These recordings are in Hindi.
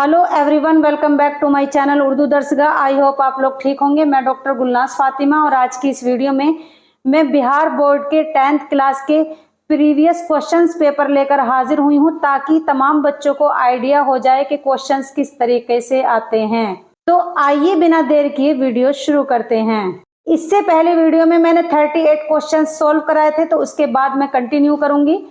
Hello everyone, welcome back to my channel Urdu Darsgah. I hope आप लोग ठीक होंगे। मैं डॉक्टर गुलनाज फातिमा और आज की इस वीडियो में मैं बिहार बोर्ड के 10th क्लास के प्रीवियस क्वेश्चंस पेपर लेकर हाजिर हुई हूं ताकि तमाम बच्चों को आइडिया हो जाए कि क्वेश्चंस किस तरीके से आते हैं। तो आइए बिना देर किए वीडियो शुरू करते हैं। इससे पहले वीडियो में मैंने 38 क्वेश्चन सोल्व कराए थे, तो उसके बाद मैं कंटिन्यू करूंगी।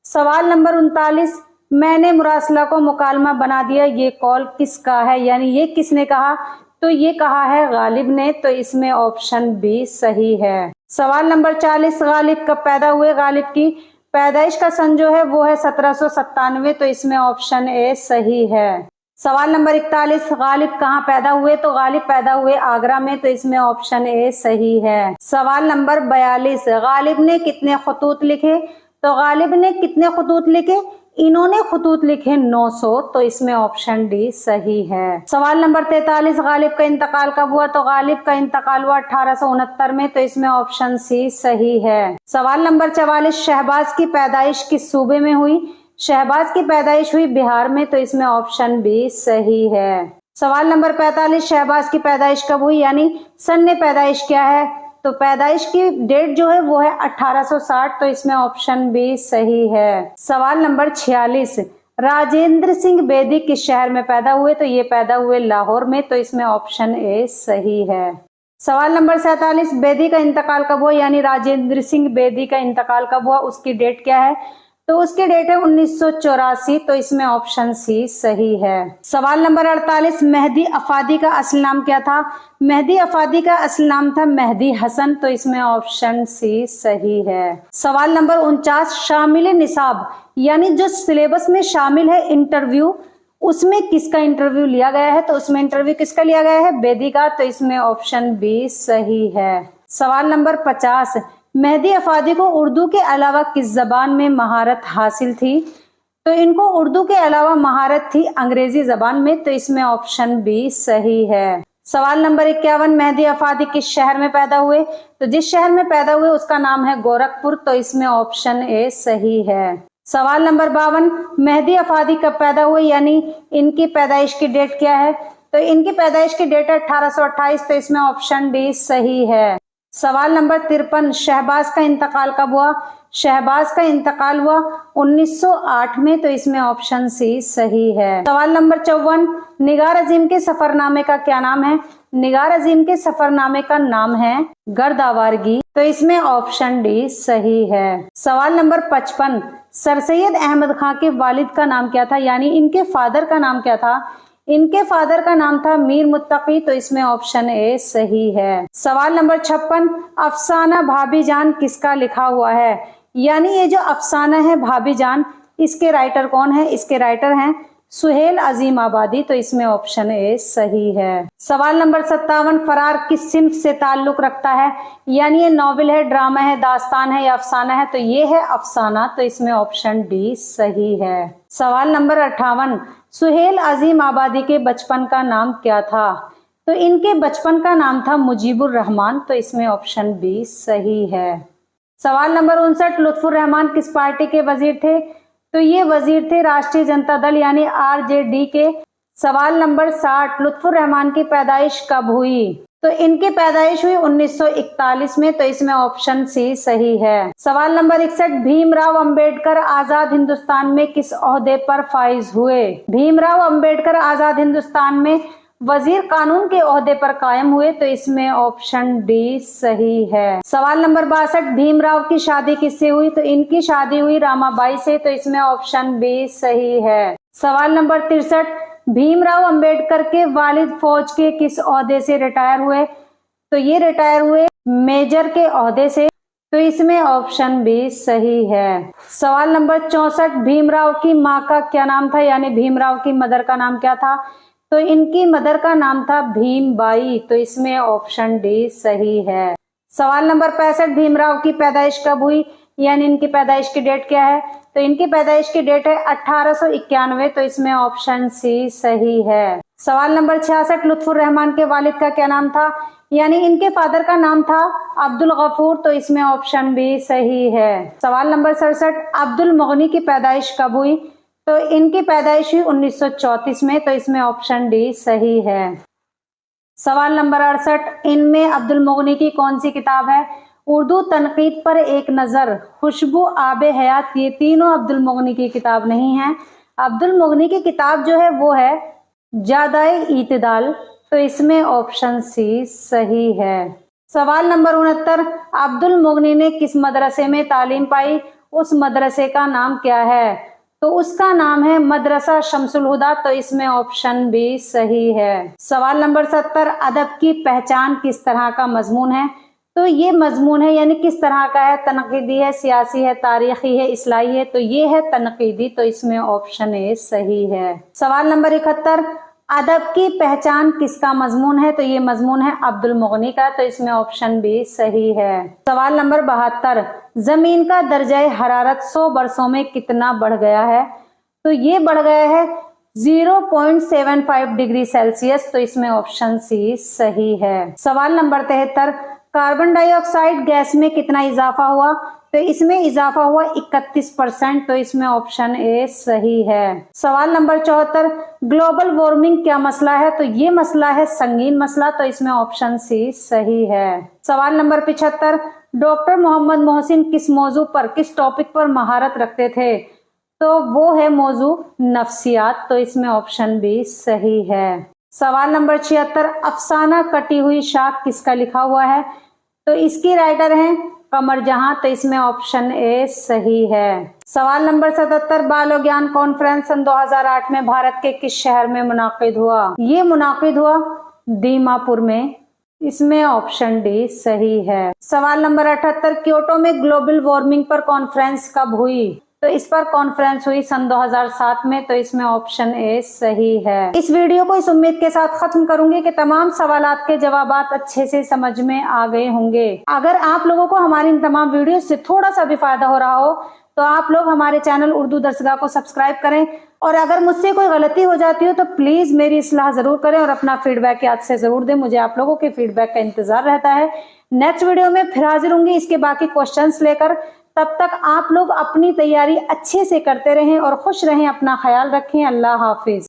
सवाल नंबर 39, मैंने मुरासला को मुकालमा बना दिया, ये कौल किसका है, यानी ये किसने कहा? तो ये कहा है गालिब ने, तो इसमें ऑप्शन बी सही है। सवाल नंबर 40, गालिब कब पैदा हुए? गालिब की पैदाइश का सन जो है वो है 1797, तो इसमें ऑप्शन ए सही है। सवाल नंबर 41, गालिब कहाँ पैदा हुए? तो गालिब पैदा हुए आगरा में, तो इसमें ऑप्शन ए सही है। सवाल नंबर 42, गालिब ने कितने खतूत लिखे? तो गालिब ने कितने खतूत लिखे? इन्होंने खतूत लिखे 900, तो इसमें ऑप्शन डी सही है। सवाल नंबर 43, गालिब का इंतकाल कब हुआ? तो गालिब का इंतकाल हुआ 1869 में, तो इसमें ऑप्शन सी सही है। सवाल नंबर 44, शहबाज की पैदाइश किस सूबे में हुई? शहबाज की पैदाइश हुई बिहार में, तो इसमें ऑप्शन बी सही है। सवाल नंबर 45, शहबाज की पैदाइश कब हुई, यानी सन पैदाइश क्या है? तो पैदाइश की डेट जो है वो है 1860, तो इसमें ऑप्शन बी सही है। सवाल नंबर 46, राजेंद्र सिंह बेदी किस शहर में पैदा हुए? तो ये पैदा हुए लाहौर में, तो इसमें ऑप्शन ए सही है। सवाल नंबर 47, बेदी का इंतकाल कब हुआ, यानी राजेंद्र सिंह बेदी का इंतकाल कब हुआ, उसकी डेट क्या है? तो उसकी डेट है 1984, तो इसमें ऑप्शन सी सही है। सवाल नंबर 48, मेहदी अफादी का असल नाम क्या था? मेहदी अफादी का असल नाम था मेहदी हसन, तो इसमें ऑप्शन सी सही है। सवाल नंबर 49, शामिल निसाब यानी जो सिलेबस में शामिल है इंटरव्यू, उसमें किसका इंटरव्यू लिया गया है? तो उसमें इंटरव्यू किसका लिया गया है? बेदी का, तो इसमें ऑप्शन बी सही है। सवाल नंबर 50, मेहदी अफादी को उर्दू के अलावा किस जबान में महारत हासिल थी? तो इनको उर्दू के अलावा महारत थी अंग्रेजी जबान में, तो इसमें ऑप्शन बी सही है। सवाल नंबर 51, मेहदी अफादी किस शहर में पैदा हुए? तो जिस शहर में पैदा हुए उसका नाम है गोरखपुर, तो इसमें ऑप्शन ए सही है। सवाल नंबर 52, मेहदी अफादी कब पैदा हुए, यानी इनकी पैदाइश की डेट क्या है? तो इनकी पैदाइश की डेट है 1828, तो इसमें ऑप्शन डी सही है। सवाल नंबर 53, शहबाज का इंतकाल कब हुआ? शहबाज का इंतकाल हुआ 1908 में, तो इसमें ऑप्शन सी सही है। सवाल नंबर 54, निगार अजीम के सफरनामे का क्या नाम है? निगार अजीम के सफरनामे का नाम है गर्दावारगी, तो इसमें ऑप्शन डी सही है। सवाल नंबर 55, सर सैयद अहमद खां के वालिद का नाम क्या था, यानी इनके फादर का नाम क्या था? इनके फादर का नाम था मीर मुत्तकी, तो इसमें ऑप्शन ए सही है। सवाल नंबर 56, अफसाना भाभी जान किसका लिखा हुआ है? यानी ये जो अफसाना है भाभी जान, इसके राइटर कौन है? इसके राइटर हैं सुहेल अजीम आबादी, तो इसमें ऑप्शन ए सही है। सवाल नंबर 57, फरार किस सिन्फ से ताल्लुक रखता है? यानी ये नॉवेल है, ड्रामा है, दास्तान है या अफसाना है? तो ये है अफसाना, तो इसमें ऑप्शन डी सही है। सवाल नंबर 58, सुहेल अजीम आबादी के बचपन का नाम क्या था? तो इनके बचपन का नाम था मुजीबुर रहमान, तो इसमें ऑप्शन बी सही है। सवाल नंबर 59, लुत्फुर रहमान किस पार्टी के वजीर थे? तो ये वजीर थे राष्ट्रीय जनता दल यानी आरजेडी के। सवाल नंबर 60, लुत्फुर रहमान की पैदाइश कब हुई? तो इनकी पैदाइश हुई 1941 में, तो इसमें ऑप्शन सी सही है। सवाल नंबर 61, भीमराव अंबेडकर आजाद हिंदुस्तान में किस ओहदे पर फाइज हुए? भीमराव अंबेडकर आजाद हिंदुस्तान में वजीर कानून के ओहदे पर कायम हुए, तो इसमें ऑप्शन डी सही है। सवाल नंबर 62, भीमराव की शादी किससे हुई? तो इनकी शादी हुई रामाबाई से, तो इसमें ऑप्शन बी सही है। सवाल नंबर 63, भीमराव अंबेडकर के वालिद फौज के किस ओहदे से रिटायर हुए? तो ये रिटायर हुए मेजर के ओहदे से, तो इसमें ऑप्शन बी सही है। सवाल नंबर 64, भीमराव की माँ का क्या नाम था, यानी भीमराव की मदर का नाम क्या था? तो इनकी मदर का नाम था भीमबाई, तो इसमें ऑप्शन डी सही है। सवाल नंबर 65, भीमराव की पैदाइश कब हुई, यानी इनकी पैदाइश की डेट क्या है? तो इनकी पैदाइश की डेट है 1891, तो इसमें ऑप्शन सी सही है। सवाल नंबर 66, लुत्फुर रहमान के वालिद का क्या नाम था, यानी इनके फादर का नाम था अब्दुल गफूर, तो इसमें ऑप्शन बी सही है। सवाल नंबर 67, अब्दुल मुगनी की पैदाइश कब हुई? तो इनकी पैदाइश हुई 1934 में, तो इसमें ऑप्शन डी सही है। सवाल नंबर 68, इनमें अब्दुल मुगनी की कौन सी किताब है? उर्दू तनकीद पर एक नज़र, खुशबू, आबे हयात, ये तीनों अब्दुल मुगनी की किताब नहीं है। अब्दुल मुगनी की किताब जो है वो है जादाए इत्दाल, तो इसमें ऑप्शन सी सही है। सवाल नंबर 69, अब्दुल मुगनी ने किस मदरसे में तालीम पाई? उस मदरसे का नाम क्या है? तो उसका नाम है मदरसा शमसुल हुदा, तो इसमें ऑप्शन बी सही है। सवाल नंबर 70, अदब की पहचान किस तरह का मजमून है? तो ये मजमून है यानी किस तरह का है? तनकीदी है, सियासी है, तारीखी है, इस्लाही है, तो ये है तनकीदी, तो इसमें ऑप्शन ए सही है। सवाल नंबर 71, अदब की पहचान किसका मजमून है? तो ये मजमून है अब्दुल मुगनी का, तो इसमें ऑप्शन बी सही है। सवाल नंबर 72, जमीन का दर्जा हरारत 100 वर्षों में कितना बढ़ गया है? तो ये बढ़ गया है 0.75 डिग्री सेल्सियस, तो इसमें ऑप्शन सी सही है। सवाल नंबर 73, कार्बन डाइऑक्साइड गैस में कितना इजाफा हुआ? तो इसमें इजाफा हुआ 31%, तो इसमें ऑप्शन ए सही है। सवाल नंबर 74, ग्लोबल वार्मिंग क्या मसला है? तो ये मसला है संगीन मसला, तो इसमें ऑप्शन सी सही है। सवाल नंबर 75, डॉक्टर मोहम्मद मोहसिन किस मौजू पर, किस टॉपिक पर महारत रखते थे? तो वो है मौजू नफ्सियात, तो इसमें ऑप्शन बी सही है। सवाल नंबर 76, अफसाना कटी हुई शाख किसका लिखा हुआ है? तो इसकी राइटर हैं कमर जहां, तो इसमें ऑप्शन ए सही है। सवाल नंबर 77, बाल ज्ञान कॉन्फ्रेंस सन 2008 में भारत के किस शहर में मुनाकिद हुआ? ये मुनाकिद हुआ दीमापुर में, इसमें ऑप्शन डी सही है। सवाल नंबर 78, क्योटो में ग्लोबल वार्मिंग पर कॉन्फ्रेंस कब हुई? तो इस पर कॉन्फ्रेंस हुई सन 2007 में, तो इसमें ऑप्शन ए सही है। इस वीडियो को इस उम्मीद के साथ खत्म करूंगी कि तमाम सवालात के जवाबात अच्छे से समझ में आ गए होंगे। अगर आप लोगों को हमारी इन तमाम वीडियो से थोड़ा सा भी फायदा हो रहा हो तो आप लोग हमारे चैनल उर्दू दर्सगाह को सब्सक्राइब करें, और अगर मुझसे कोई गलती हो जाती हो तो प्लीज मेरी इस्लाह जरूर करें और अपना फीडबैक याद से जरूर दें। मुझे आप लोगों के फीडबैक का इंतजार रहता है। नेक्स्ट वीडियो में फिर हाजिर होंगी इसके बाकी क्वेश्चंस लेकर। तब तक आप लोग अपनी तैयारी अच्छे से करते रहें और खुश रहें। अपना ख्याल रखें। अल्लाह हाफिज।